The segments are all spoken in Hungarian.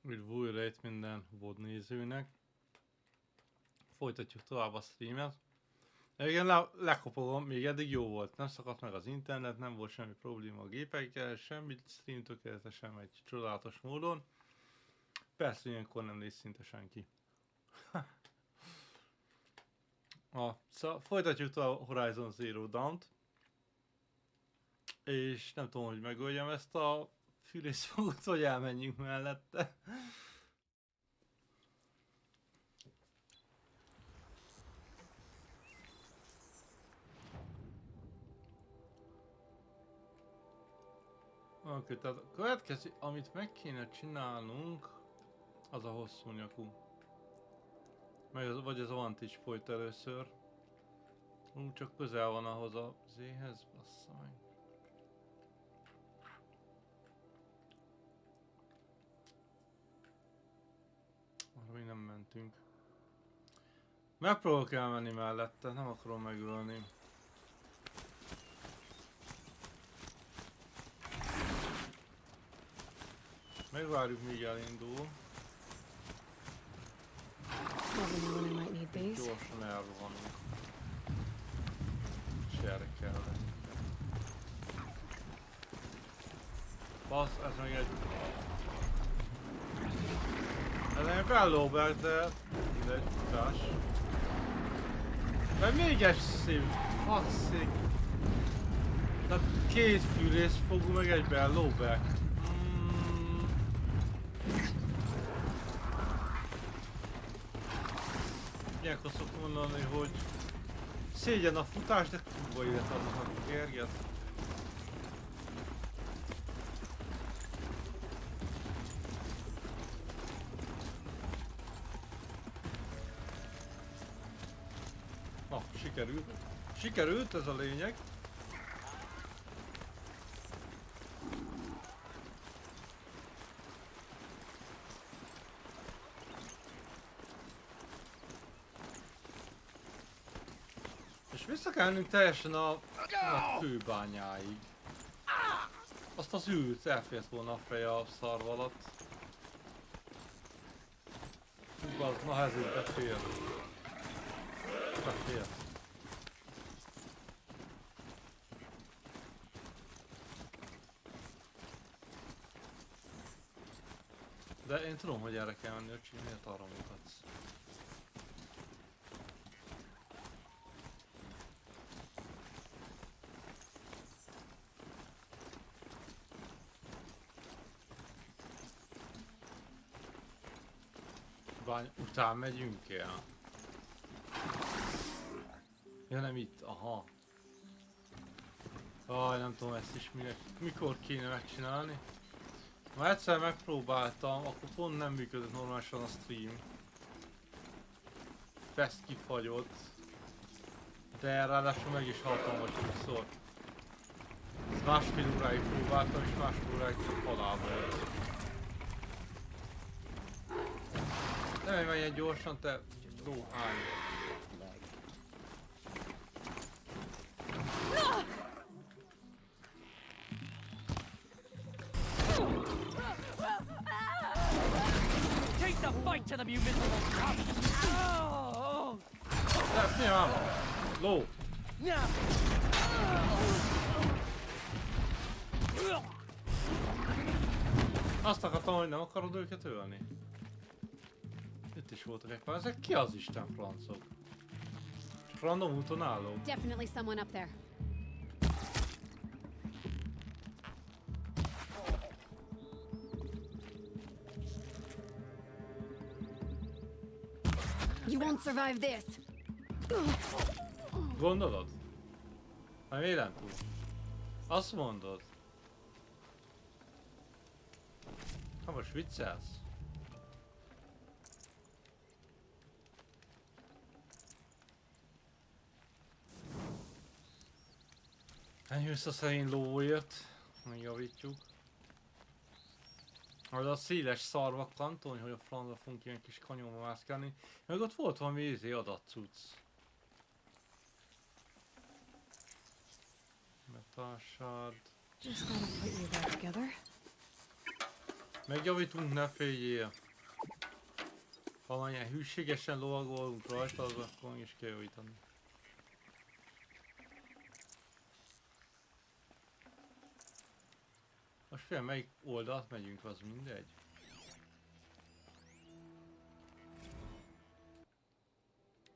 Üdv újra itt minden VOD nézőnek. Folytatjuk tovább a streamet. Igen, lekopogom, még eddig jó volt, nem szakadt meg az internet, nem volt semmi probléma a gépekkel, semmi stream tökéletesen egy csodálatos módon. Persze ilyenkor nem néz szinte senki. Szóval folytatjuk a Horizon Zero Dawn-t. És nem tudom, hogy megöljem ezt a fűrészfogot, vagy elmenjünk mellette. Oké, tehát a következő, amit meg kéne csinálnunk, az a hosszú nyakú. Vagy az Vantage Point először. Csak közel van ahhoz a zéhez, bassza meg. Arra még nem mentünk. Megpróbálok elmenni mellette, nem akarom megölni. Megvárjuk, míg elindul. Gyorsan elrohanunk. És erre kell lenni. Bassz, ez meg egy... Ez egy bellóbert, de... mindegy, futás. Mert még egy szív... Faszék. Tehát két fűrészfogú, meg egy bellóbert. Ilyenkor szoktam mondani, hogy szégyen a futás, de kurva élet adnak a gerget. Na, sikerült. Sikerült, ez a lényeg. Vissza kell mennünk teljesen a kőbányáig. Azt az ült, elfért volna a feje a szarv alatt. Hú, az, na ez így befér. Befér. De én tudom, hogy erre kell menni, öcsi, miért arra mutatsz? Után megyünk el. Ja, nem itt, aha. Aj, nem tudom ezt is mikor kéne megcsinálni. Ma egyszer megpróbáltam, akkor pont nem működött normálisan a stream. Fest kifagyott. De ráadásul meg is haltam vagy sokszor. Másfél óráig próbáltam, és másfél óráig halál volt. Nem menjen gyorsan, te lóhány. Take the fight to them, you miserable scum! De mi van? Ló! Azt akartam, hogy nem akarod őket ölni. Itt is voltak egy pár. Ezek ki az Isten francok? Csak random úton álló. Definitely someone up there. You won't survive this. Gondolod? Már miért nem túl? Azt mondod? Ha most viccelsz? Enyhülsz a szerény lóért, megjavítjuk. Az a széles szarvak kantoni, hogy a francba fogunk ilyen kis kanyonba mászkálni. Meg ott volt valami adatcucc. Metal shard. Just gotta put you back together. Megjavítunk, ne féljél. Ha már ilyen hűségesen lovagolunk rajta, az akkor is kell javítani. Most fél melyik oldalt megyünk, az mindegy.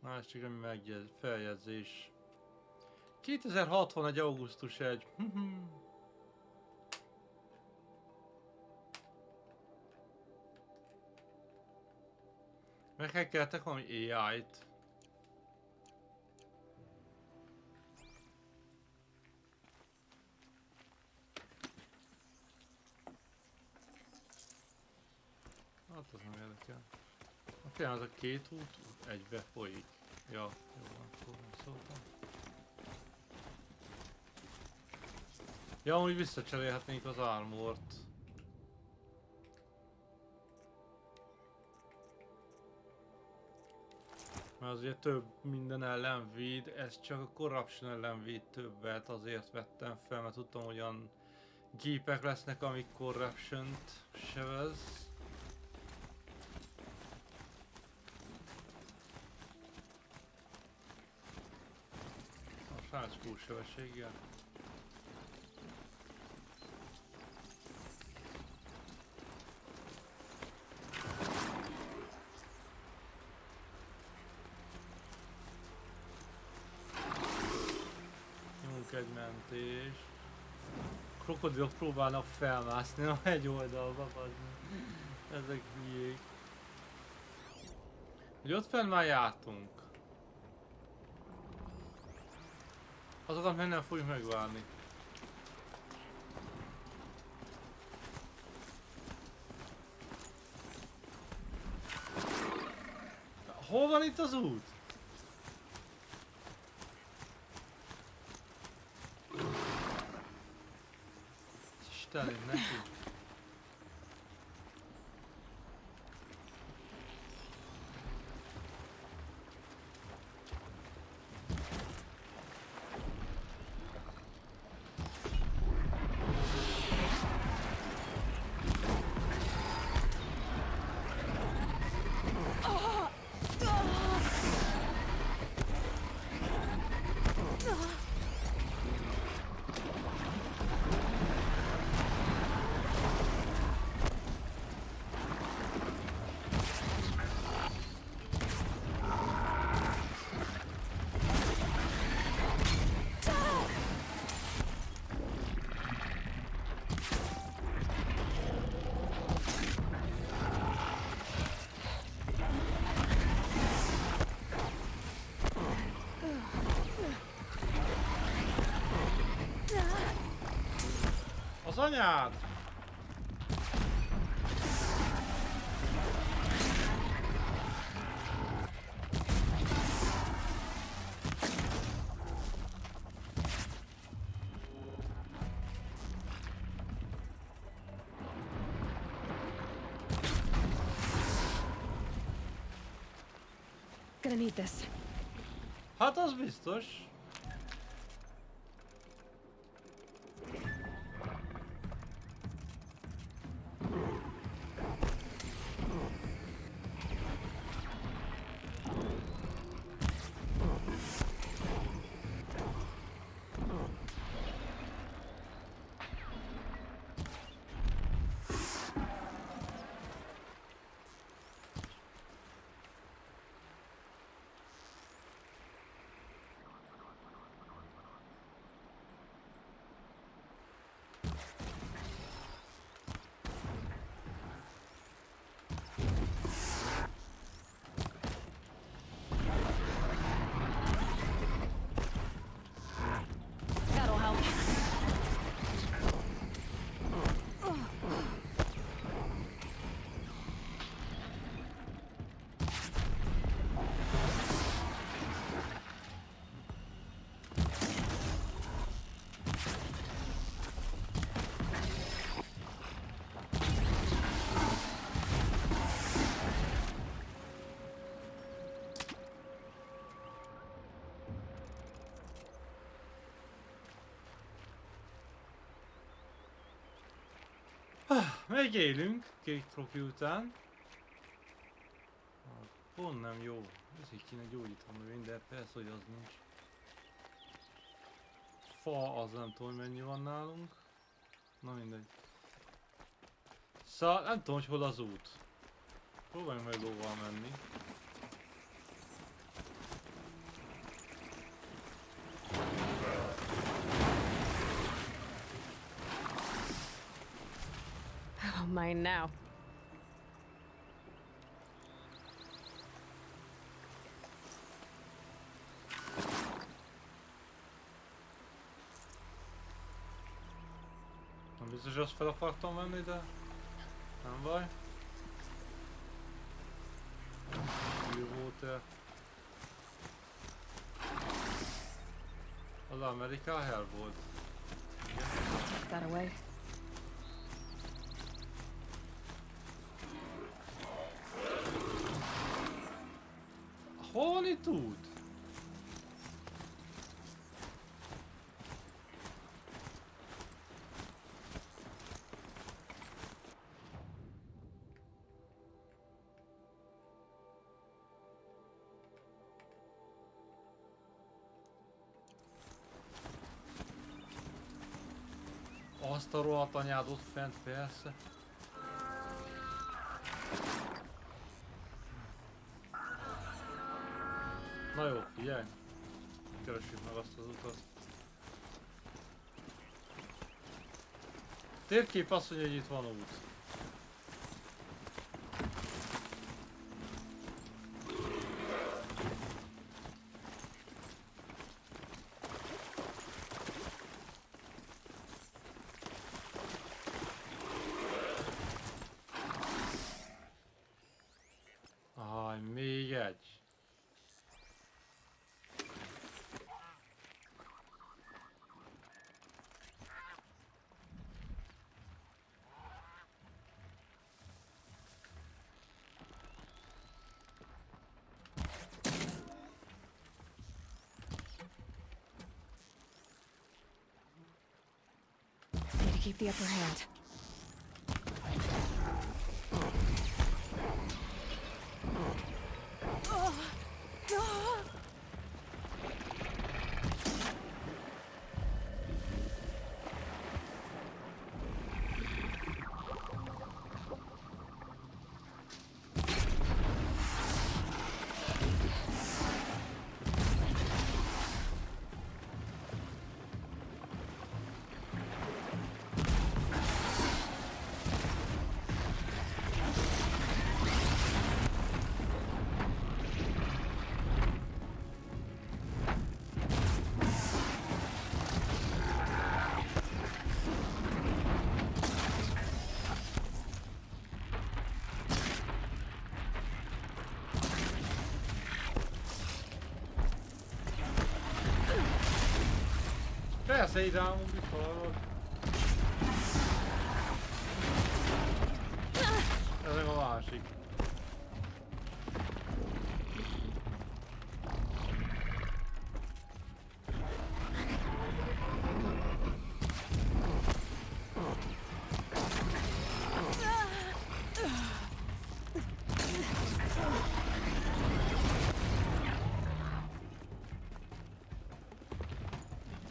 Na, ez csak egy feljegyzés. 2061. augusztus 1. Meghekkeltek valami AI-t. Hát az nem érdekel. Oké, az a két út egybe folyik. Ja, jó, akkor nem szóltam. Ja, amúgy visszacserélhetnénk az armort. Mert azért több minden ellen véd, ez csak a corruption ellen véd többet, azért vettem fel, mert tudtam, hogy olyan gépek lesznek, amik corruption-t sevez. A srác full sebességgel. Egy mentés. Krokodilok próbálnak felmászni a hegy oldalba, ezek hülyék. Ugye ott fenn már jártunk. Azokat meg nem fogjuk megvárni. Hol van itt az út? Istenem, neki. Az anyád! Gonna need this. Hát az biztos. Még élünk, 2 trofi után. Pont nem jó. Ezért kéne gyógyítanom növény, de persze, hogy az nincs. Fa, az nem tudom, hogy mennyi van nálunk. Na mindegy. Szóval nem tudom, hogy hol az út. Próbáljunk meg lóval menni. Oh, mine now. Nem biztos, hogy azt fel akartam venni, de nem baj. Jó volt-e? Az Amerika hell volt. Igen. Got away. Hol van itt út? Azt a rohadt anyád ott fent, persze. Na jó, figyelj! Keressük meg azt az utat. Térkép azt mondja, hogy itt van út. Aj, még egy. Need to keep the upper hand. Persze, ide állunk, mit hallod? Ez meg a másik.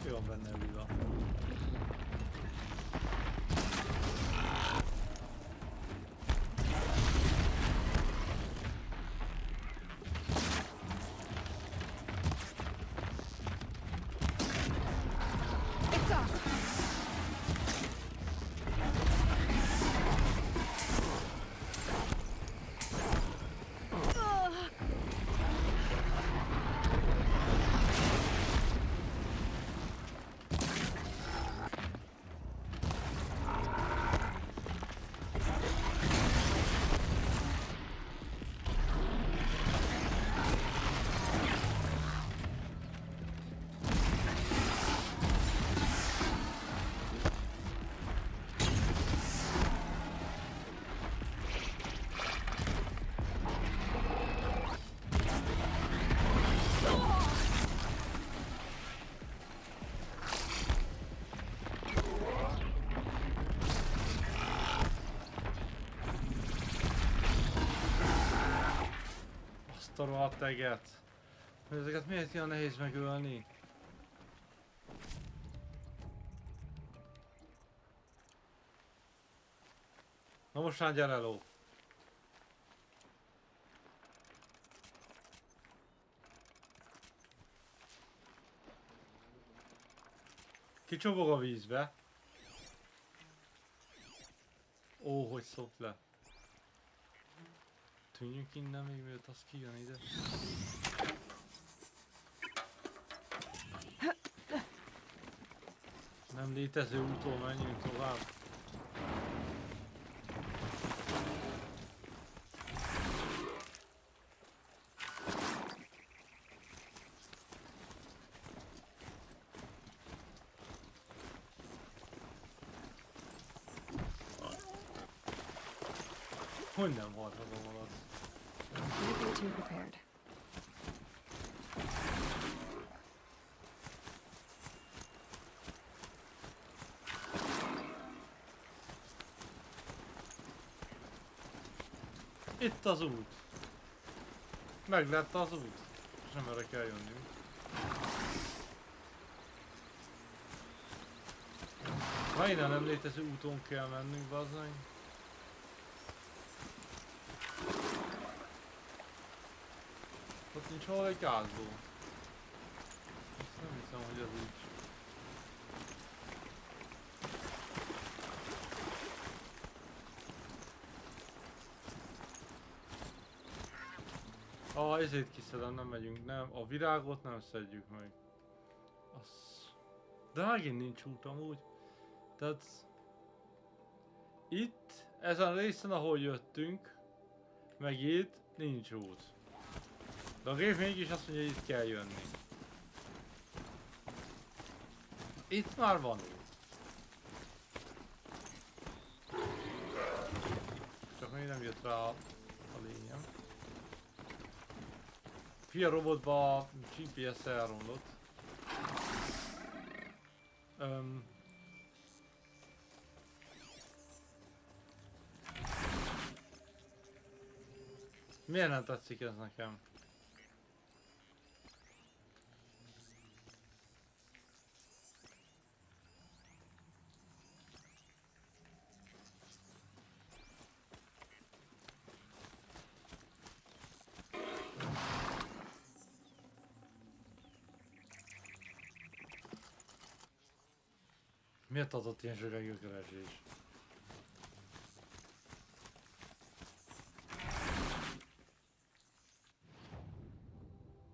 Jó van benne lila. Azt a rohadt eget. Ezeket miért ilyen nehéz megölni? Na most már gyere ló. Kicsobog a vízbe. Ó, hogy szopt le. Tűnjünk innen még mielőtt az kijön ide. Nem létező úton menjünk tovább. Hogy nem halt az a malac? Can't be too prepared. Itt az út. Meg lett az út. És nem erre kell jönnünk. Ha innen nem létező úton kell mennünk, bazzany. Ott nincs hol egy gázból. Ezt nem hiszem, hogy az így. Ezért kiszedem, nem megyünk, nem. A virágot nem szedjük meg. De megint nincs út amúgy. Tehát... Itt, ezen a részen, ahol jöttünk, meg itt nincs út. De a gép mégis azt mondja, hogy itt kell jönni. Itt már van út. Csak még nem jött rá a lényem. Fia robotba a GPS elromlott. Miért nem tetszik ez nekem? Miért adott ilyen zsöregű keresés?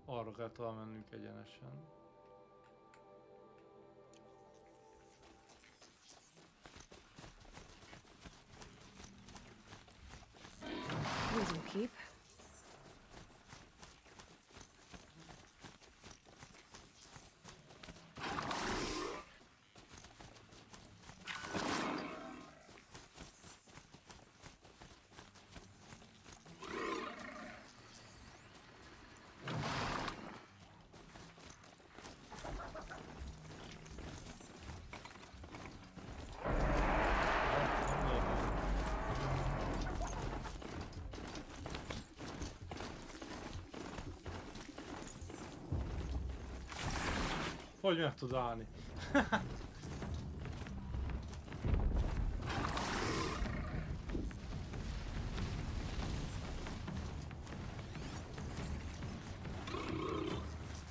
Arra kell tovább mennünk egyenesen. Losing keep. Hogy meg tud állni?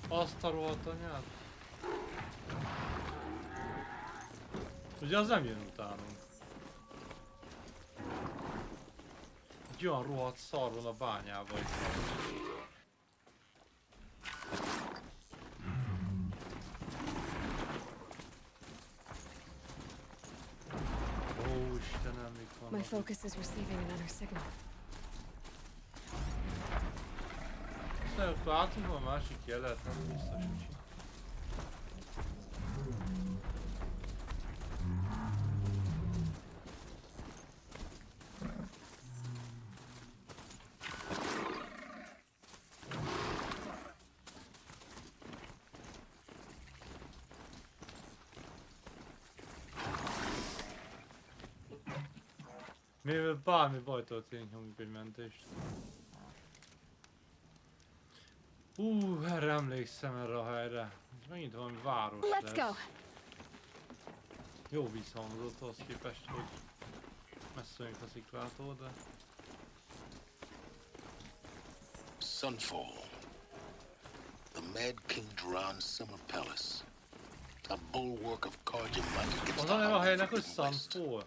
Azt a rohadt anyát? Ugye az nem jön utánunk. Egy olyan rohadt szar van a bányában itt. My focus is receiving another signal. Aztán látunk a másik jelet, nem biztos, hogy... Mivel bármi baj történik, nyomjuk egy mentést. Erre emlékszem, erre a helyre. Ez megint valami város Let's go. lesz. Jó visszhangzott ahhoz képest, hogy messze vagyunk a sziklától, de... Sunfall. The Mad King Duran's summer palace. A bulwark of Carja might against Az the a neve a helynek, hogy forbidden west. Sunfall.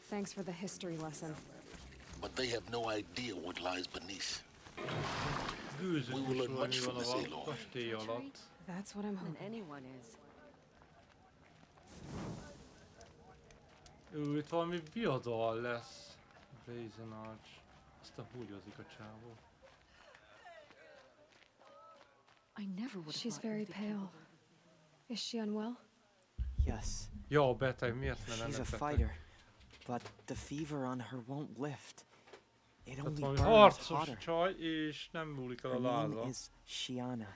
Thanks for the history lesson. But they have no idea what lies beneath. Bűző We will learn kusolni much van from this a Aloy. kastély alatt. That's what I'm Than hoping. anyone is. Itt valami viadal lesz. Brazen Arch. Aztán húgyozik a csávó. I never would have She's thought very you'd be pale. capable. Is she unwell? Yes, Ja, beteg, miért ne she's lenne a beteg? fighter, but the fever on her won't lift. It Tehát only valami burns harcos hotter. csaj, és nem múlik el Her a name láza. is Shiana,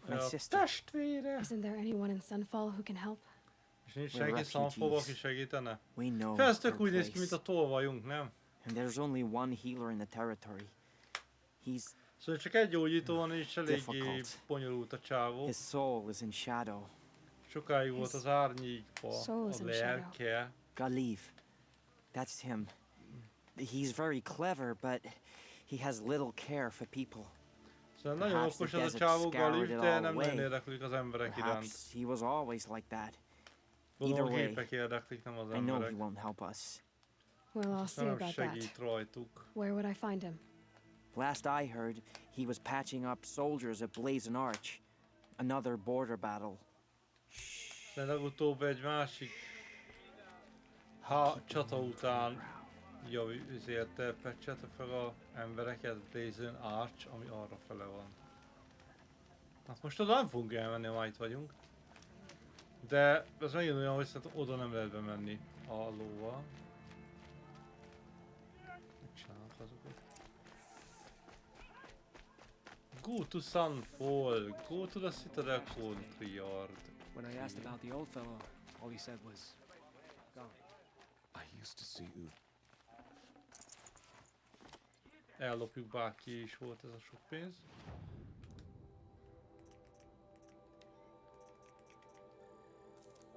my A sister. testvére! Isn't there anyone in Sunfall who can help? És nincs We're senki Sunfallba, aki refugees. segítene? We know Ez tök her úgy néz ki, mint place. a tolvajunk, nem? And there's only one healer in the territory. He's Szóval csak egy gyógyító van, és eléggé Difficult. bonyolult a csávó. his soul is in shadow. Sokáig volt az árnyékba soul is a in shadow. lelke. Galiv, that's him. He's very clever, but he has little care for people. Szóval nagyon Perhaps okos the az a desert csávó scoured Galif, it de all nem away. nagyon érdeklik az emberek iránt. Perhaps he was always like that. Gondolom a either way, gépek érdeklik, nem az I know he emberek. won't help us. Well, I'll see Aztán nem about that. segít rajtuk. Where would I find him? Last I heard, he was patching up soldiers at Blazon Arch. Another border battle. De legutóbb egy másik csata után üzélte pecsete fel a embereket Blazon Arch, ami arra fele van. Hát most oda nem fogunk elmenni, ha már itt vagyunk. De ez megint olyan, hogy szerintem oda nem lehet bemenni a lóval. Mit csinálnak azokat? Go to Sunfall, go to the Citadel Country Yard. When I asked about the old fellow, all he said was, gone. I used to see you. Ellopjuk, bárki is volt ez a sok pénz.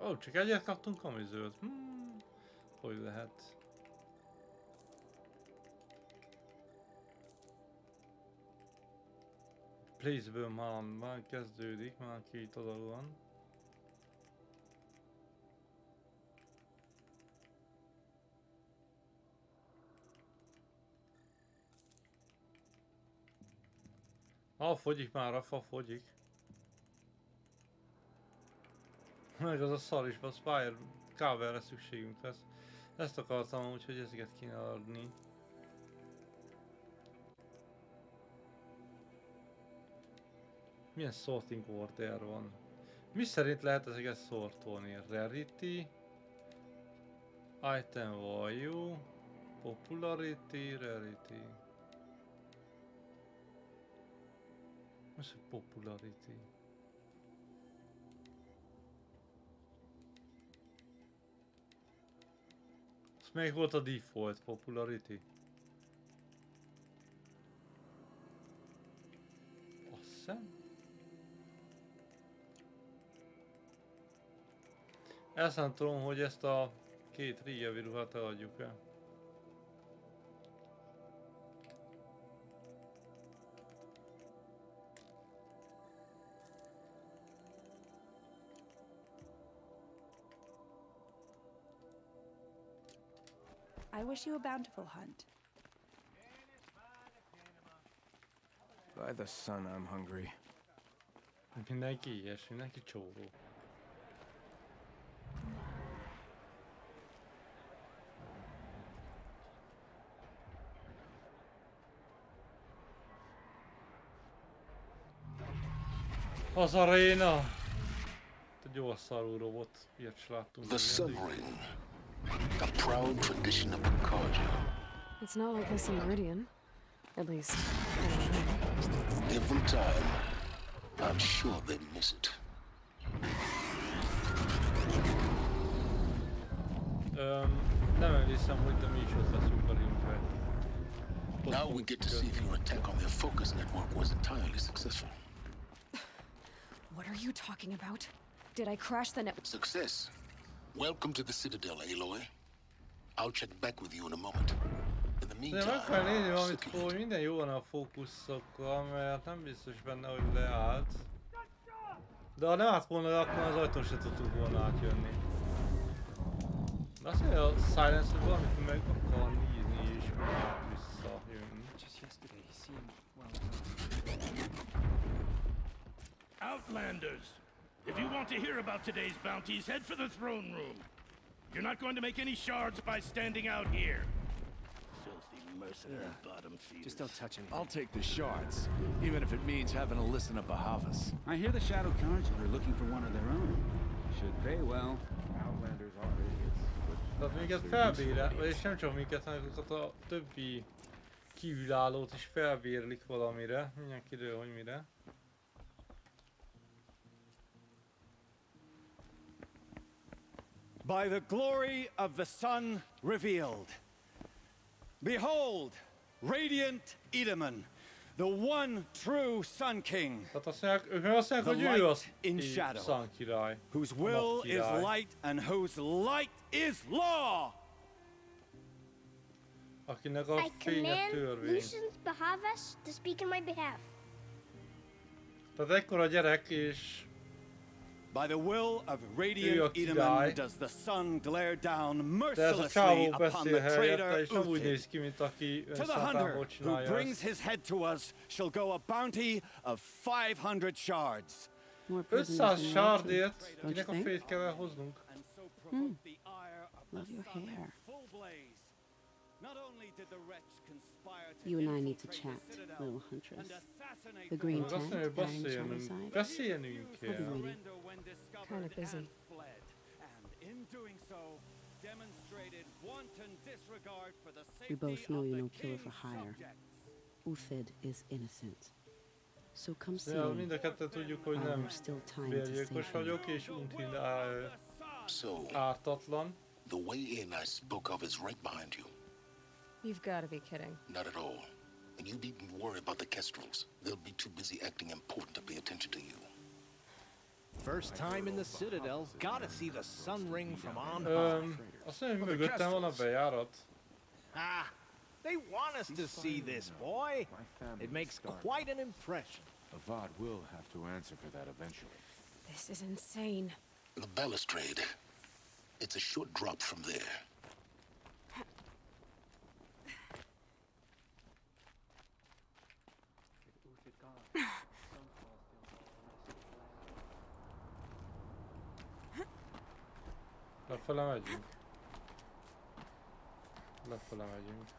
Ó, csak egyet kaptunk, ami zöld. Hogy lehet? Placeből már kezdődik, már 2 adag van. Fogyik már, a fa fogyik. Meg az a szar is, a Spire coverre szükségünk lesz. Ezt akartam, úgyhogy ezeket kéne adni. Milyen sorting order van? Mi szerint lehet ezeket sortolni? Rarity, Item value, Popularity, Rarity. What's a popularity? Ez melyik volt a default popularity? Azt hiszem. Ezt nem tudom, hogy ezt a 2 régebbi ruhát eladjuk el. I wish you a bountiful hunt. By the sun, I'm hungry. Mindenki ilyes, mindenki csóró. Az aréna! Egy gyors szarú robot, ilyet se láttunk. The még eddig. submarine. A proud tradition of the Carja. It's not like this in Meridian. At least, I don't know. Every time, I'm sure they miss it. Nem emlékszem, hogy de mi is ott leszünk a ringben. Now we get to see if your attack on their focus network was entirely successful. What are you talking about? Did I crash the net? Success. Welcome to the Citadel, Aloy. I'll check back with you in a moment. In the De meantime, meg kell nézni valamit, sit hogy minden jó van a fókuszokkal, mert nem biztos benne, hogy leállt. De ha nem állt volna, akkor az ajtón se tudtunk volna átjönni. De azt mondja, a Silence, hogy valamit meg akar nézni és meg visszajönni. Just yesterday, he seemed, well, Outlanders! If you want to hear about today's bounties, head for the throne room. You're not going to make any shards by standing out here. Filthy mercenary bottom feeders. just don't touch anything. I'll take the shards, even if it means having to listen to Bahavas. I hear the Shadow Cards are looking for one of their own. Should pay well. Outlanders are idiots. Tehát minket felbére, vagyis nem csak minket, hanem azokat a többi kívülállót is felbérlik valamire. Mindjárt kiderül, hogy mire. By the glory of the sun revealed. Behold, radiant Edaman, the one true Sun King, Tehát azt mondják, ők azt mondják, hogy ő az Sun király. whose will is light and whose light is law. Akinek a fénye törvény. Lucian's Bahavas to speak in my behalf. Tehát ekkora gyerek és By the will of radiant Edaman does the sun glare down de ez a mercilessly csávó upon beszél the helyette, traitor és nem úgy Uthid. néz ki, mint aki To the hunter önszántából who csinálja brings ezt. his head to us shall go a bounty of 500 shards. 500 shardért, kinek a fejét kell elhoznunk? Love your hair. You and I need to chat, little huntress. The green Azt mondja, tent hogy carrying beszélnünk. Shadowside. Beszélnünk kell. Kind of busy. We both know you're no killer for hire. Uthid is innocent. So come see Ja, me. mind a ketten tudjuk, hogy While nem there's still time to bérgyilkos save him. vagyok, és Uthid So, ártatlan. the way in I spoke of is right behind you. You've got to be kidding. Not at all. And you needn't worry about the Kestrels. They'll be too busy acting important to pay attention to you. First time in the Citadel, gotta see the sun ring from on high. Azt mondja, hogy mögöttem van a bejárat. Ah, they want us to see this, boy. It makes quite an impression. Avad will have to answer for that eventually. This is insane. The balustrade. It's a short drop from there. Lefele megyünk. Lefele megyünk.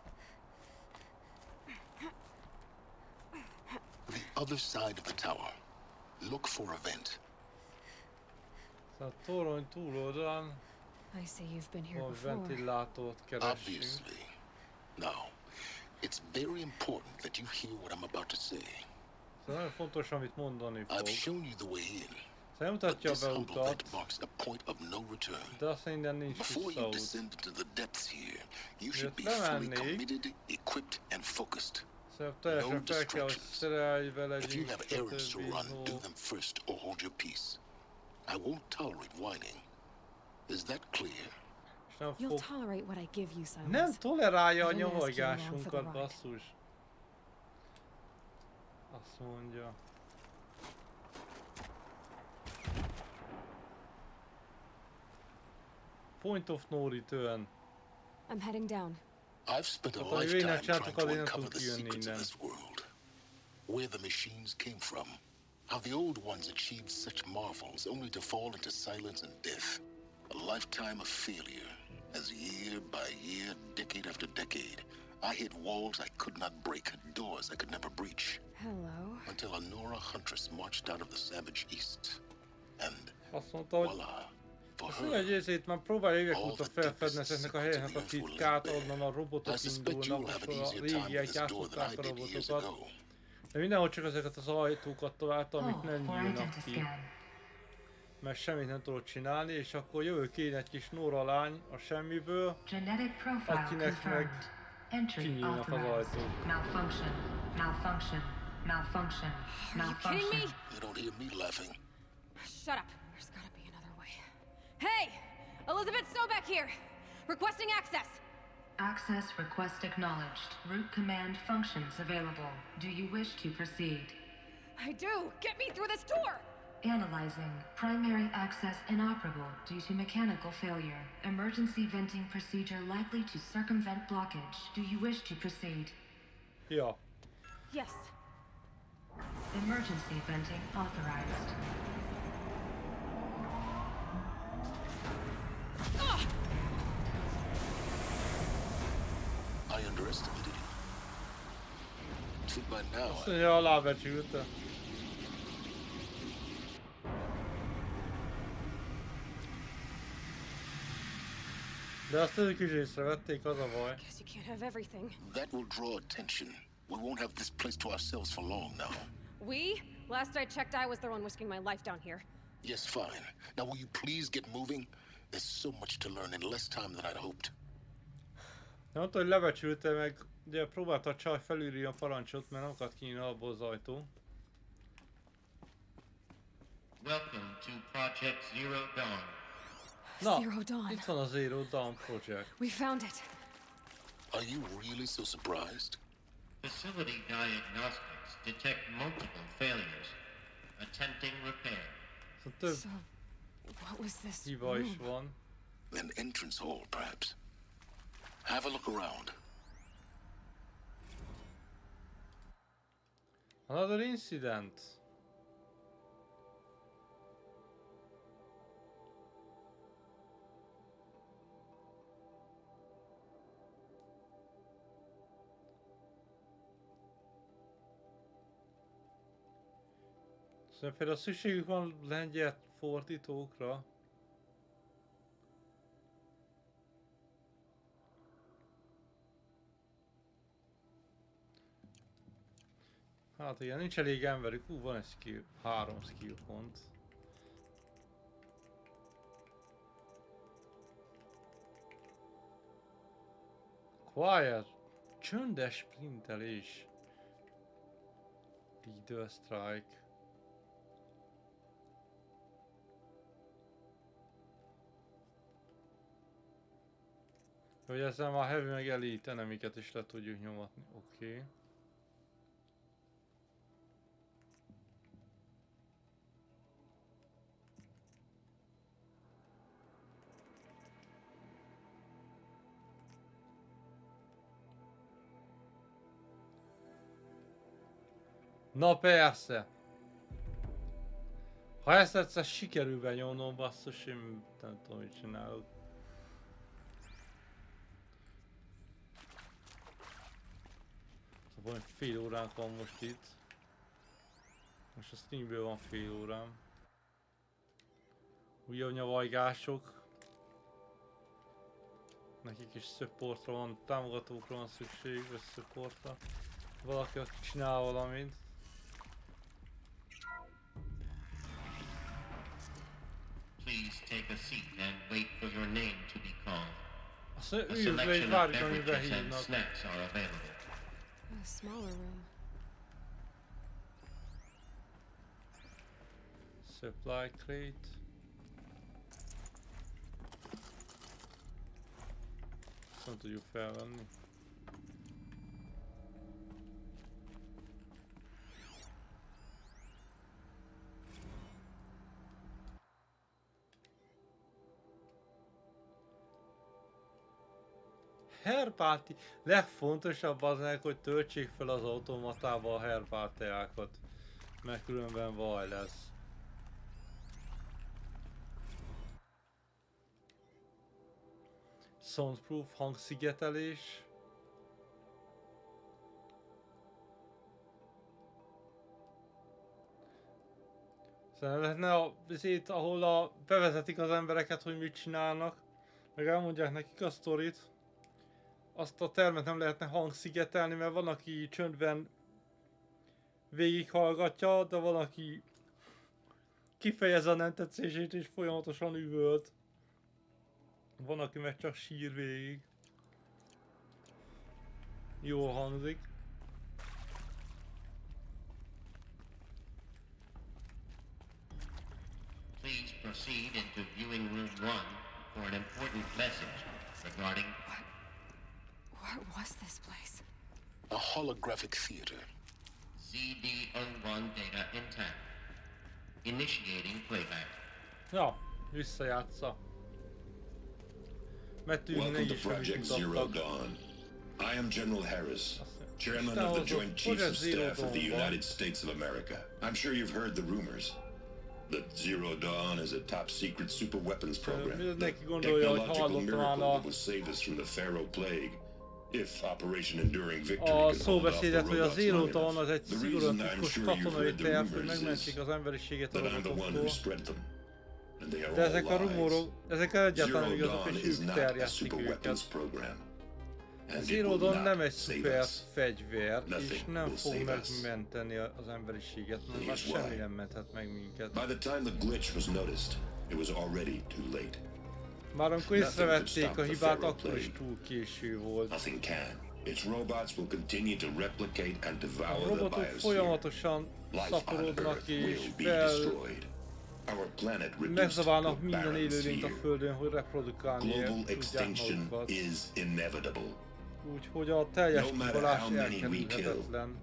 The other side of the tower. Look for a vent. Tehát a torony túloldalán I see you've been here a before. ventilátort keressünk. Obviously. Now, it's very important that you hear what I'm about to say. Ez nagyon fontos, amit mondani fog. I've shown you the way in. Szóval But mutatja a this humble beutat, vent marks a point of no return. de azt innen nincs Before you visszaút. descend into the depths here, you should be Miért fully lemennék? committed, equipped, and focused. Szóval teljesen fel kell, hogy szerelve If you legyünk, have errands to run, do stb. them first or hold your peace. I won't tolerate whining. Is that clear? És nem You'll fog... tolerate what I give you, Silence. Nem tolerálja a I didn't ask you along for the nyomorgásunkat, ride. basszus. Azt mondja. Point of no return. I'm heading down. I've spent a Hát, ami lifetime végnek trying csináltuk, to addig nem uncover tudunk the kijönni secrets of innen. this world. Where the machines came from. How the old ones achieved such marvels only to fall into silence and death. A lifetime of failure. As year by year, decade after decade, I hit walls I could not break, doors I could never breach. Hello. Until a Nora huntress marched out of the savage east. And Azt mondta, hogy voila, for azt mondja, hogy her, ezért már próbálja évek óta felfedni ezeknek a helyeknek a titkát, onnan a robotok indulnak, és a régiek játszották a robotokat. De mindenhol csak ezeket az ajtókat találta, amik nem nyílnak ki. Mert semmit nem tudod csinálni, és akkor jövök én egy kis Nora lány a semmiből, akinek meg kinyílnak az ajtók. you don't hear me laughing. Shut up. There's gotta be another way. Hey! Elizabeth Sobek here! Requesting access! Access request acknowledged. Root command functions available. Do you wish to proceed? I do! Get me through this door! Analyzing. Primary access inoperable due to mechanical failure. Emergency venting procedure likely to circumvent blockage. Do you wish to proceed? Ja. Yes. Emergency venting authorized. I underestimated you. See, by now, Azt mondja, alábecsülte. De azt ők is észrevették, az a baj. Guess you can't have everything. that will draw attention. We won't have this place to ourselves for long now. We? Last I checked, I was the one risking my life down here. Yes, fine. Now will you please get moving? There's so much to learn in less time than I'd hoped. De mondta, hogy lebecsülte meg, ugye próbálta a csaj felülni a parancsot, mert nem akart kinyílni abból az ajtó. Welcome to Project Zero Dawn. Na, Zero Dawn. itt van a Zero Dawn Project. We found it. Are you really so surprised? Facility diagnostics detect multiple failures. Attempting repair. So több What was this hiba is room? van. An entrance hall, perhaps. Have a look around. Another incident. Szóval például szükségük van lengyel fordítókra. Hát igen, nincs elég emberük. Van egy skill, 3 skill pont. Quiet. Csöndes sprintelés. Leader strike. Hogy ezzel már heavy meg elite enemiket is le tudjuk nyomatni. Oké. Na persze! Ha ezt egyszer sikerül benyomnom, basszus, én nem tudom, mit csinálok. Szóval fél óránk van most itt. Most a streamből van fél órám. Újabb nyavajgások. Nekik is supportra van, támogatókra van szükség, vagy supportra. Valaki, aki csinál valamit. Please take a seat and wait for your name to be called. Azt A üljünk le és selection of várjuk, amíg beverages and behívnak. snacks are available. A smaller room. Supply crate. Ezt nem tudjuk felvenni. Herpáti. Legfontosabb az meg, hogy töltsék fel az automatába a herpátiákat. Mert különben vaj lesz. Soundproof hangszigetelés. Szóval lehetne itt, ahol bevezetik az embereket, hogy mit csinálnak, meg elmondják nekik a sztorit. Azt a termet nem lehetne hangszigetelni, mert van, aki csöndben végighallgatja, de van, aki kifejezze a nem tetszését és folyamatosan üvölt. Van, aki meg csak sír végig. Jó hangzik. proceed into viewing room 1 for an important message regarding... What was this place? A holographic theater. CD01 data intact. Initiating playback. Ja, visszajátsza. Welcome to Project Zero Dawn. I am General Harris, Chairman of the Joint Chiefs of Staff of the United States of America. I'm sure you've heard the rumors. That Zero Dawn is a top-secret super-weapons program. The technological miracle that will save us from the Pharaoh Plague. If Operation Enduring Victory could hold off the robots long enough. The reason I'm sure you've heard the rumors is that I'm the one who spread them. And they are all lies. Zero Dawn is not a super-weapons program. Zero Dawn nem egy szuper fegyver, és nem fog megmenteni az emberiséget, mert már semmi nem menthet meg minket. By the time the glitch was noticed, it was already too late. Már amikor észrevették a hibát, akkor is túl késő volt. Nothing can. Its robots will continue to replicate and devour A the robotok biosphere. folyamatosan szaporodnak és megzaválnak minden élőlényt a Földön, hogy reprodukálni tudják magukat. Úgyhogy a teljes kihalás elkerülhetetlen.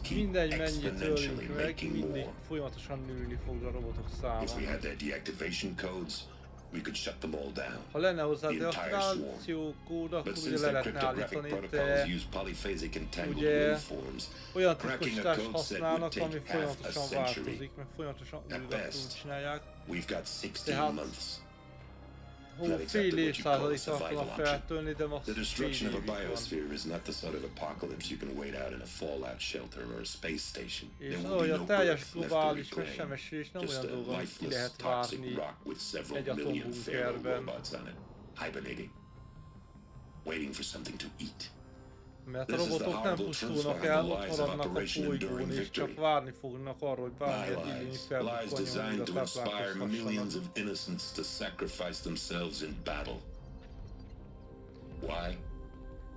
Mindegy mennyit ölünk meg, mindig folyamatosan nőni fog a robotok száma. Ha lenne hozzá deaktiváció kód, akkor ugye le lehetne állítani, de ugye olyan titkosítást használnak, ami folyamatosan változik, meg folyamatosan újra csinálják. Tehát fél évszázadig tartana feltölni, de most fél évig van. És ahogy a teljes globális megsemmisülés nem olyan dolog, amit ki lehet várni egy atombunkerben. Mert a robotok nem pusztulnak el, ott maradnak a bolygón, és csak várni fognak arra, hogy bármilyen igény felbukkanjon, újra táplálkozhassanak.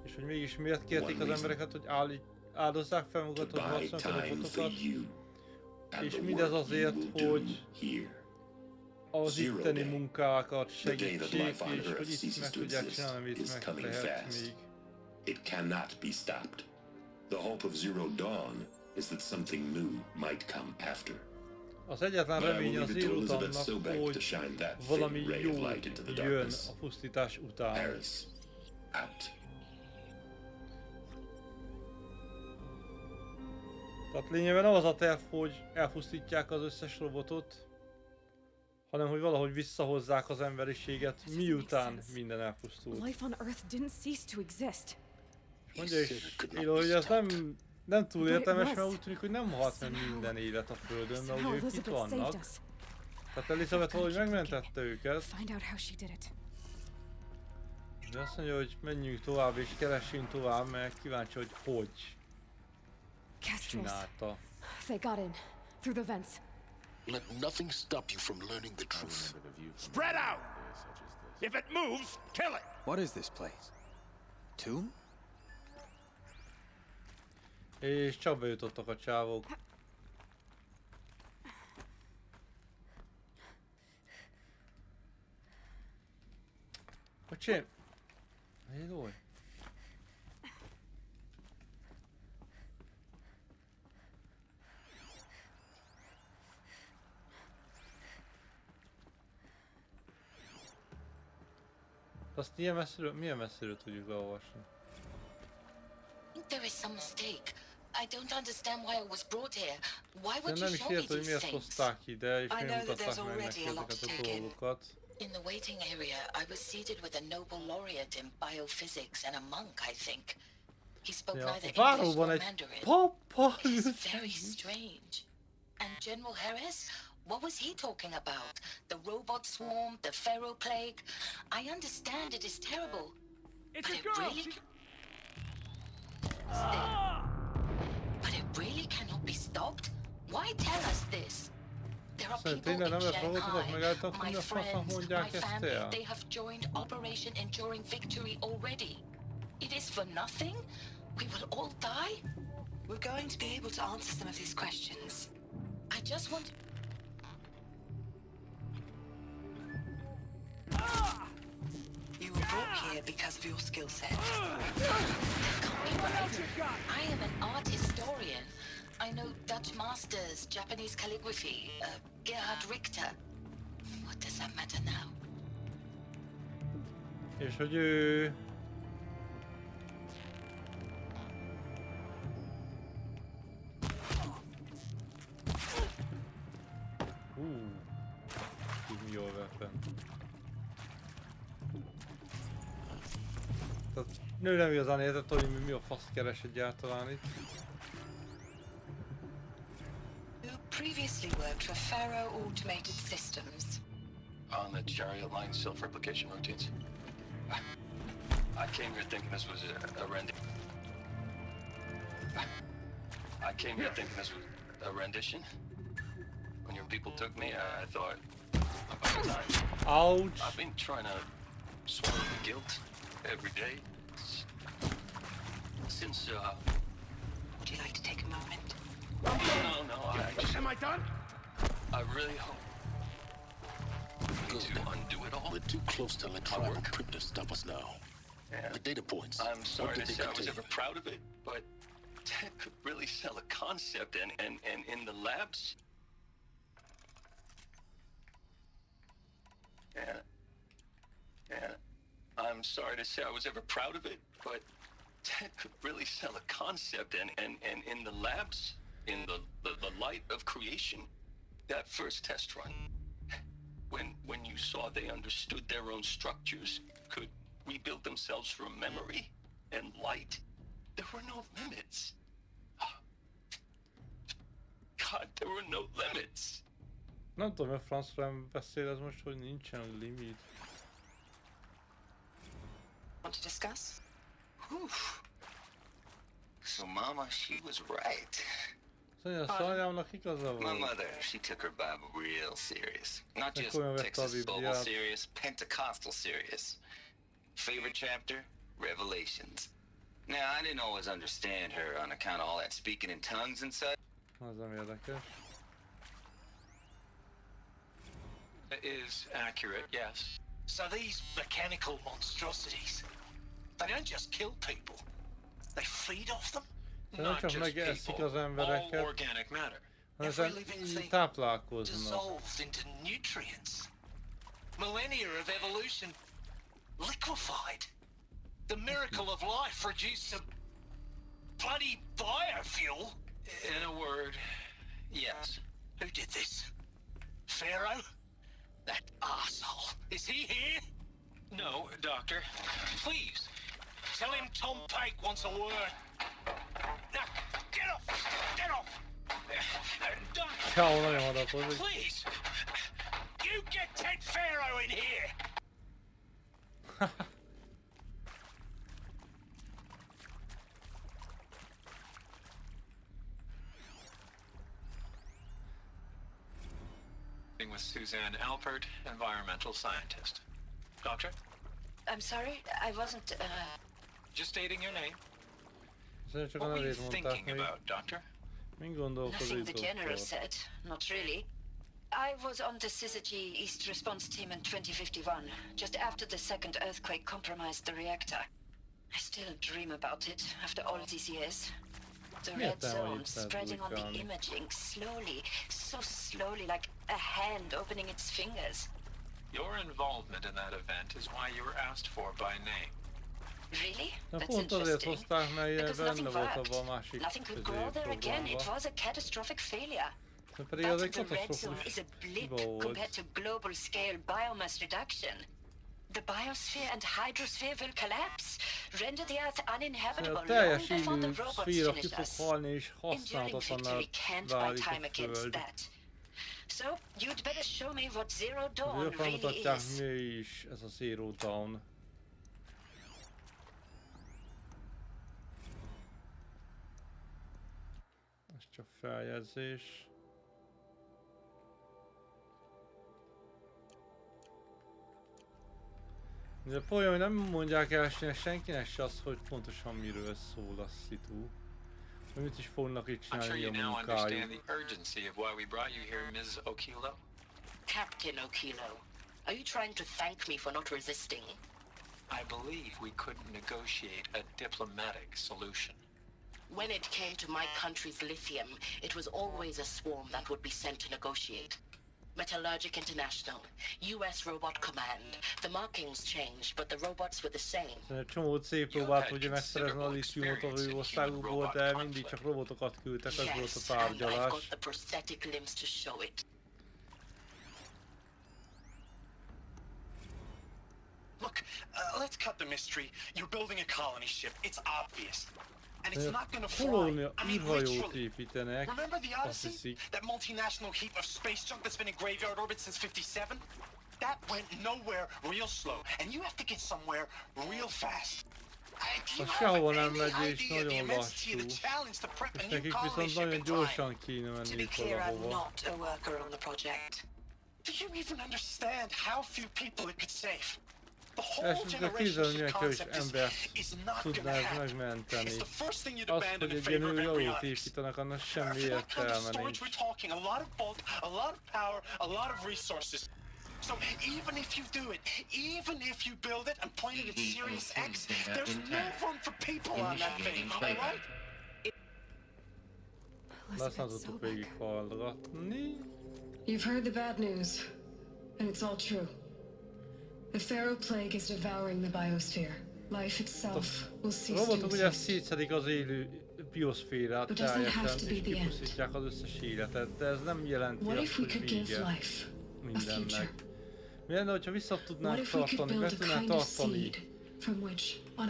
És hogy mégis miért kérték az embereket, hogy áldozzák fel magukat, hogy harcolnak a robotokat? És mindez azért, hogy az itteni munkákat segítsék, és hogy itt meg tudják csinálni, amit megtehet még. It cannot be stopped. The hope of Zero Dawn is that something new might come after. Az egyetlen remény az Zero Dawnnak, hogy valami jó jön a pusztítás után. Paris, out. Tehát lényegében nem az a terv, hogy elpusztítják az összes robotot, hanem hogy valahogy visszahozzák az emberiséget, miután minden elpusztult. Mondja is, Ilo, hogy ez nem túl értelmes, mert úgy tűnik, hogy nem halt meg minden élet a Földön, mert ugye ők itt vannak. Tehát Elizabeth valahogy megmentette őket. De azt mondja, hogy menjünk tovább és keressünk tovább, mert kíváncsi, hogy csinálta. Let nothing stop you from learning the truth. Spread out! If it moves, kill it! What is this place? Tomb? És csak bejutottak a csávok. Öcsém! Indulj! Azt milyen messziről tudjuk leolvasni? There is some mistake. I don't understand why I was brought here. Why would Nem you is show me értem, hogy these miért things? hozták ide, és I miért know that there's mutatták meg already a lot ezeket to a take in. dolgokat. In the waiting area, I was seated with a Nobel laureate in biophysics and a monk, I think. He spoke neither English nor Mandarin. It's very strange. And General Harris? What was he talking about? The robot swarm, the Pharaoh plague? I understand it is terrible. It's but a it girl! really... But it really cannot be stopped? Why tell us this? There are people in Shanghai, my friends, my family, they have joined Operation Enduring Victory already. It is for nothing? We will all die? We're going to be able to answer some of these questions. I just want... brought here because of your skill set. Copyright. I am an art historian. I know Dutch masters, Japanese calligraphy, Gerhard Richter. What does that matter now? És hogy ő... Így jól weapon. Tehát nő nem igazán értett, hogy mi a fasz keres egyáltalán itt. You previously worked for Faro Automated Systems. On the chariot line self-replication routines. I came here thinking this was a rendition. When your people took me, I thought about the time. Ouch! I've been trying to swallow the guilt every day since. Would you like to take a moment? No. Am I done? I really hope to undo it all. We're too close to electronic encryptor to stop us now. Yeah. The data points. I'm sorry What to did they say I was contain? ever proud of it, but Ted could really sell a concept, and in the labs. Yeah. I'm sorry to say I was ever proud of it, but Ted could really sell a concept, and in the labs, in the light of creation, that first test run, when you saw they understood their own structures, could rebuild themselves from memory and light, there were no limits. God, there were no limits. Nem tudom, a francra beszél ez most, hogy nincsen limit. Want to discuss? Oof. So Mama, she was right. Szanyámnak igaza My volt. mother, she took her Bible real serious. Not just komolyan vette a Texas Bible Bibliát. serious, Pentecostal serious. Favorite chapter? Revelations. Now, I didn't always understand her on account of all that speaking in tongues and such. Az nem érdekes. It is accurate, yes. So these mechanical monstrosities, they don't just kill people, they feed off them? Nem csak megeszik az embereket, organic matter. hanem így táplálkoznak. Dissolved into nutrients. Millennia of evolution liquefied. The miracle of life produced some bloody biofuel. In a word, yes. Who did this? Pharaoh? That arsehole. Is he here? No, Doctor. Please, tell him Tom Pake wants a word. Now, get off! Get off! Ciao, nagyon hadakozik. Please! You get Ted Pharaoh in here! With Suzanne Alpert, environmental scientist. Doctor? I'm sorry, I wasn't, Just stating your name. Csak a What were you nevét mondták thinking még. about, Doctor? Min nothing gondolkozik, the general doktor? said, not really. I was on the Syzygy East Response Team in 2051, just after the second earthquake compromised the reactor. I still dream about it after all these years. The red zone spreading on the imaging, slowly, so slowly, like a hand opening its fingers. Your involvement in that event is why you were asked for by name. Really? Na That's pont azért interesting. hozták, mert Because benne nothing volt worked. abban a másik Nothing could grow there again. It programban. was a catastrophic failure. Pedig az egy But the red zone is a blip compared to global scale biomass reduction. The biosphere and hydrosphere will collapse, render the Earth uninhabitable A teljes long before the élő robots szféra ki finish fog us. halni, és Enduring használhatatlanná victory can't buy válik time a against Föld. that. So you'd better show me what Zero Dawn Azért really felmutatják, is. mi is ez a Zero Dawn. Ez csak feljegyzés. De folyam, nem mondják el senkinek se azt, hogy pontosan miről szól a szitu. Hogy mit is fognak itt I'm sure csinálni you a now understand munkájuk. the urgency of why we brought you here, Ms. Okilo. Captain Okilo, are you trying to thank me for not resisting? I believe we couldn't negotiate a diplomatic solution. When it came to my country's lithium, it was always a swarm that would be sent to negotiate. Metallurgic International, US Robot Command. The markings changed, but the robots were the same. Egy csomó cég próbált ugye megszerezni a lítiumot a országukból, de mindig csak robotokat küldtek, ez volt a tárgyalás. I've got the prosthetic limbs to show it. Look, let's cut the mystery. You're building a colony ship. It's obvious. And it's not gonna fly. I mean, literally. Remember the Odyssey? That multinational heap of space junk that's been in graveyard orbit since 57? That went nowhere real slow. And you have to get somewhere real fast. Sehova nem megy és nagyon lassú. És nekik viszont nagyon gyorsan kéne menni valahova. Do you even understand how few people it could save? Elsősorban képzelni, milyen kevés embert tudná ez megmenteni. Az, hogy egy ilyen új alót építenek, annak semmi értelme nincs. So even if you do it, even if you build it and point it at Sirius X, there's no room for people on that thing, alright? Azt nem tudtuk végighallgatni. You've heard the bad news, and it's all true. The Pharaoh plague is devouring the biosphere. Life itself will cease to robotok ugye exist. szétszedik az élő bioszférát teljesen, és kipusztítják az összes életet, de ez nem jelenti azt, hogy vége mindennek. Mi lenne, hogyha vissza tudnánk tartani, meg tudnánk tartani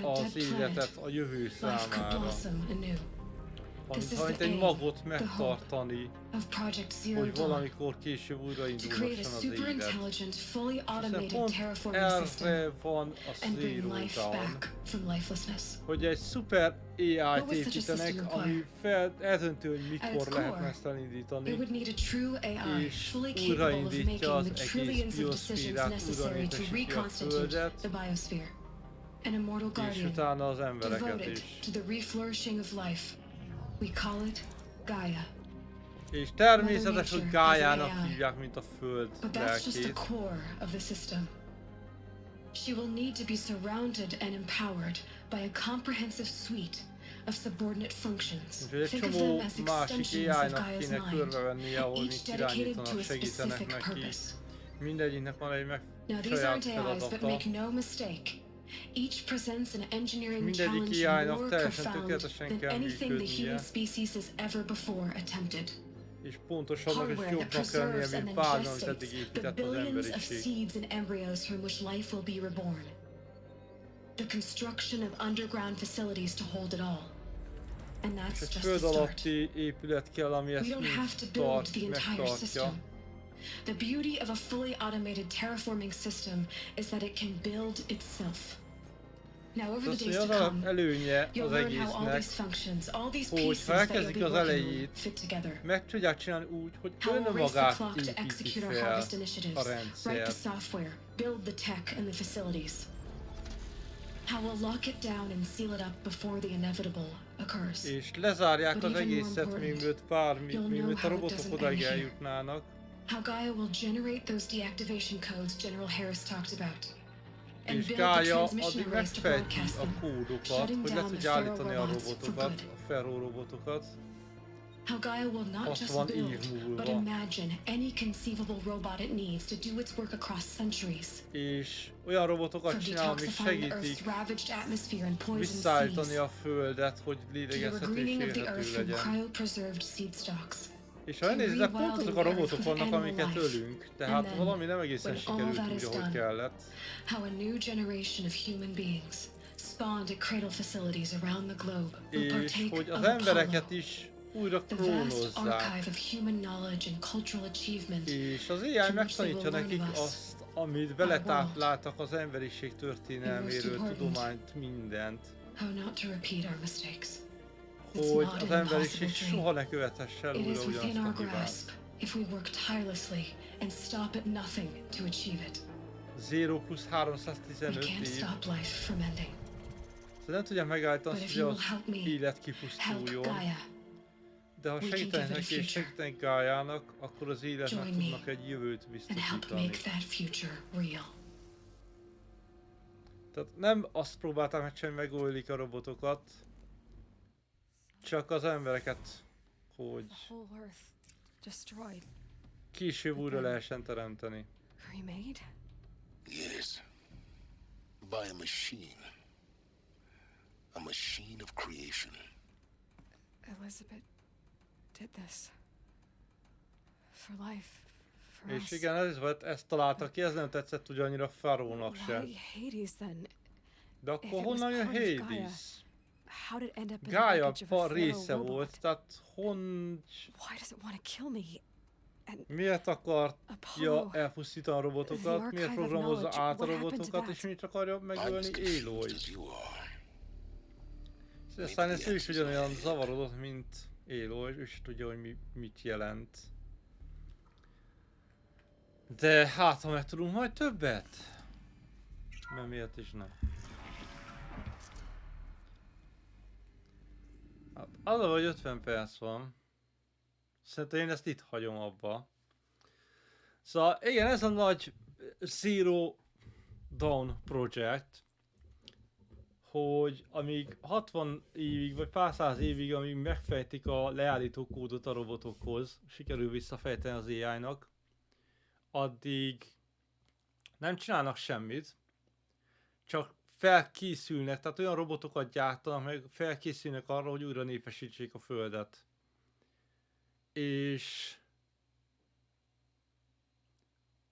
az életet a jövő számára. Mint egy magot megtartani, hogy valamikor később újraindulhasson az élet. Hiszen pont erre van a Zero Dawn, hogy egy szuper AI-t építenek, ami eldöntő, hogy mikor lehetne ezt elindítani, és újraindítja az egész bioszférát, újraindítesíti a Földet, és utána az embereket is. We call it Gaia. És természetes, hogy Gájának hívják, mint a Föld lelkét. She will need to be surrounded and empowered by a comprehensive suite of subordinate functions. Think of them as extensions of Gaia's mind, each dedicated to a specific purpose. Mindegyiknek van egy Now these aren't AIs, but make no mistake. Each presents an engineering challenge more profound than anything the human species has ever before attempted. Hardware that preserves and then gestates the billions of seeds and embryos from which life will be reborn. The construction of underground facilities to hold it all. And that's just the start. We don't have to build the entire system. The beauty of a fully automated terraforming system is that it can build itself. Now over the days to come, you'll learn how all these functions, all these pieces that you'll be working on fit together. How we'll race the clock to execute our harvest initiatives, write the software, build the tech and the facilities. How we'll lock it down and seal it up before the inevitable occurs. És lezárják az egészet, mielőtt a robotok odáig eljutnának. How Gaia will generate those deactivation codes General Harris talked about. És Gaia addig megfejti a kódokat, hogy le tudja állítani a robotokat, a Pharaoh robotokat. How Gaia will not just build, but imagine any conceivable robot it needs to do its work across centuries. És olyan robotokat csinál, amik segítik visszaállítani a Földet, hogy lélegezhető és élhető legyen. És ha elnézitek, pont azok a robotok vannak, amiket ölünk, tehát valami nem egészen sikerült úgy, ahogy kellett. És hogy az embereket is újra klónozzák. És az AI megtanítja nekik azt, amit beletápláltak az emberiség történelméről, tudományt, mindent. Hogy az emberiség soha ne követhesse el újra ugyanazt a hibát. 0 plusz 315 év. Nem tudja megállítani azt, hogy az élet kipusztuljon. De ha segítenek neki és segítenek Gájának, akkor az életnek tudnak egy jövőt biztosítani. Tehát nem azt próbáltam, hogy sem megölik a robotokat, csak az embereket, hogy később újra lehessen teremteni. Yes. By a machine. A machine of creation. Elizabeth did this. For life. For És us. igen, Elizabeth ezt találta ki, ez nem tetszett ugye annyira Pharaónak se. De akkor honnan jön Hades? Gaia része volt, tehát miért akarja elpusztítani a robotokat, miért programozza át a robotokat, és miért akarja megölni Aloyt? Aztán ez ő is ugyanolyan zavarodott, mint Aloy, ő is tudja, hogy mit jelent. De hát, ha megtudunk majd többet? Mert miért is nem? Hát, az a, hogy 50 perc van. Szerintem én ezt itt hagyom abba. Szóval igen, ez a nagy Zero Dawn project, hogy amíg 60 évig, vagy pár száz évig, amíg megfejtik a leállító kódot a robotokhoz, sikerül visszafejteni az AI-nak, addig nem csinálnak semmit, csak felkészülnek, tehát olyan robotokat gyártanak, meg felkészülnek arra, hogy újra népesítsék a Földet. És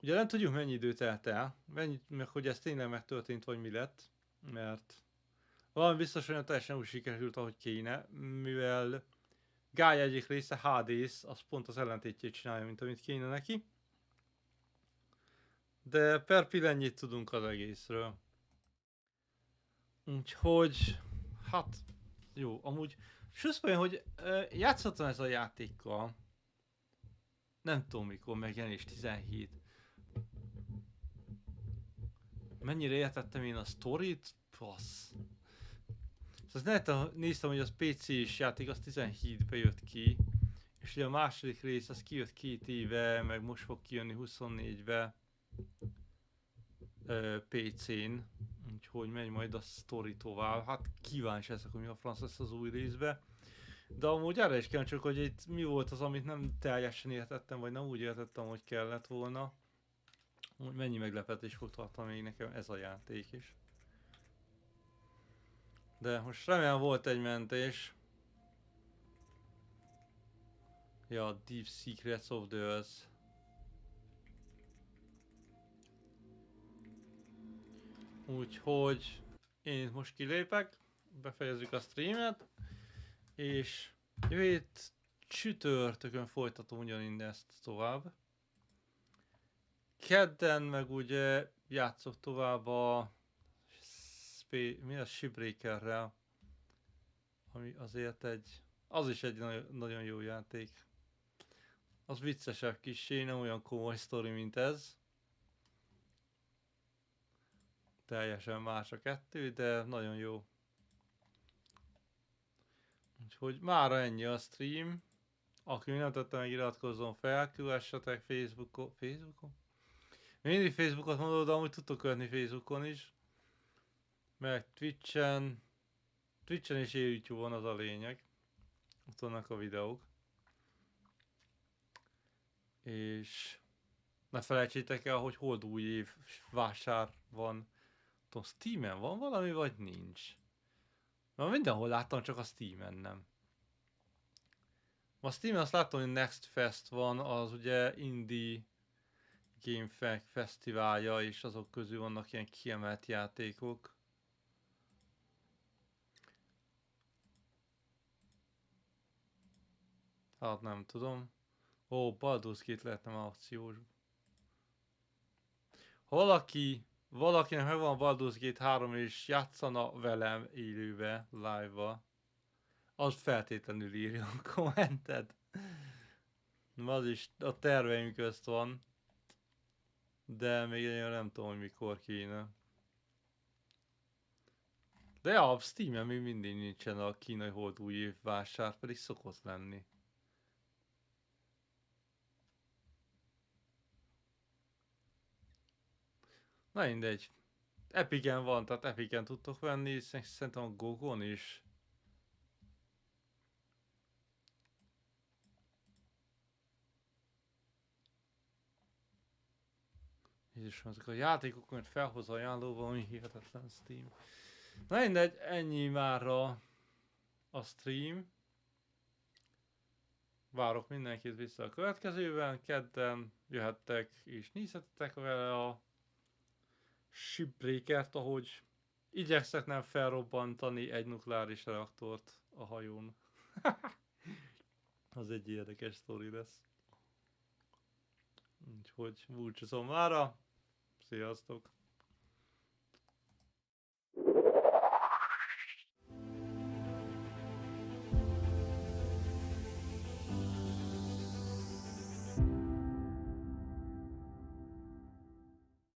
ugye nem tudjuk, mennyi időt telt el, meg hogy ez tényleg megtörtént, vagy mi lett, mert valami biztos, hogy teljesen úgy sikerült, ahogy kéne, mivel Gaia egyik része, Hades, az pont az ellentétjét csinálja, mint amit kéne neki. De per pillannyit tudunk az egészről. Úgyhogy, hát, jó, amúgy, és azt mondja, hogy játszottam ez a játékkal, nem tudom mikor, megjelenés 17. Mennyire értettem én a sztorit? Passz. Szóval néztem, hogy az PC-s játék az 17-be jött ki, és ugye a második rész az kijött 2 éve, meg most fog kijönni 24-be PC-n, úgyhogy megy majd a sztori tovább. Hát kíváncsi ezek, hogy mi a franc lesz az új részbe. De amúgy erre is kíváncsi, hogy itt mi volt az, amit nem teljesen értettem, vagy nem úgy értettem, hogy kellett volna. Hogy mennyi meglepetés fog tartani még nekem ez a játék is. De most remélem volt egy mentés. Ja, Deep Secrets of the Earth. Úgyhogy én most kilépek, befejezzük a streamet, és jövő csütörtökön folytatom ugyanindezt tovább. Kedden meg ugye játszok tovább a Shipbreakerrel, ami azért az is egy nagyon jó játék. Az viccesebb kissé, nem olyan komoly sztori, mint ez. Teljesen más a kettő, de nagyon jó. Úgyhogy mára ennyi a stream. Aki nem tette meg, iratkozzon fel, kövessetek Facebookon. Mindig Facebookot mondod, de amúgy tudtok követni Facebookon is. Meg Twitchen és YouTube-on az a lényeg. Ott vannak a videók. És ne felejtsétek el, hogy hold új év vásár van. Tudom, Steamen van valami, vagy nincs? Mert mindenhol láttam, csak a Steamen nem. A Steamen azt láttam, hogy Next Fest van, az ugye Indie Game Fesztiválja, és azok közül vannak ilyen kiemelt játékok. Hát nem tudom. Ó, Baldur's Gate lehetne már akciós. Ha valakinek megvan a Baldur's Gate 3 és játszana velem élőbe, live-ba, az feltétlenül írja a kommentet. Az is a terveim közt van. De még nem tudom, hogy mikor kéne. De ja, a Steamen még mindig nincsen a kínai hold új év vásár, pedig szokott lenni. Na mindegy. Epiken van, tehát Epiken tudtok venni, szerintem a Gogon is. Jézusom, ezek a játékok, amit felhoz ajánlóban, ami hihetetlen Steam. Na mindegy, ennyi mára a stream. Várok mindenkit vissza a következőben, kedden jöhettek és nézhetetek vele a shipbreakert, ahogy igyekszek nem felrobbantani egy nukleáris reaktort a hajón. Az egy érdekes sztori lesz. Úgyhogy búcsúzom mára. Sziasztok!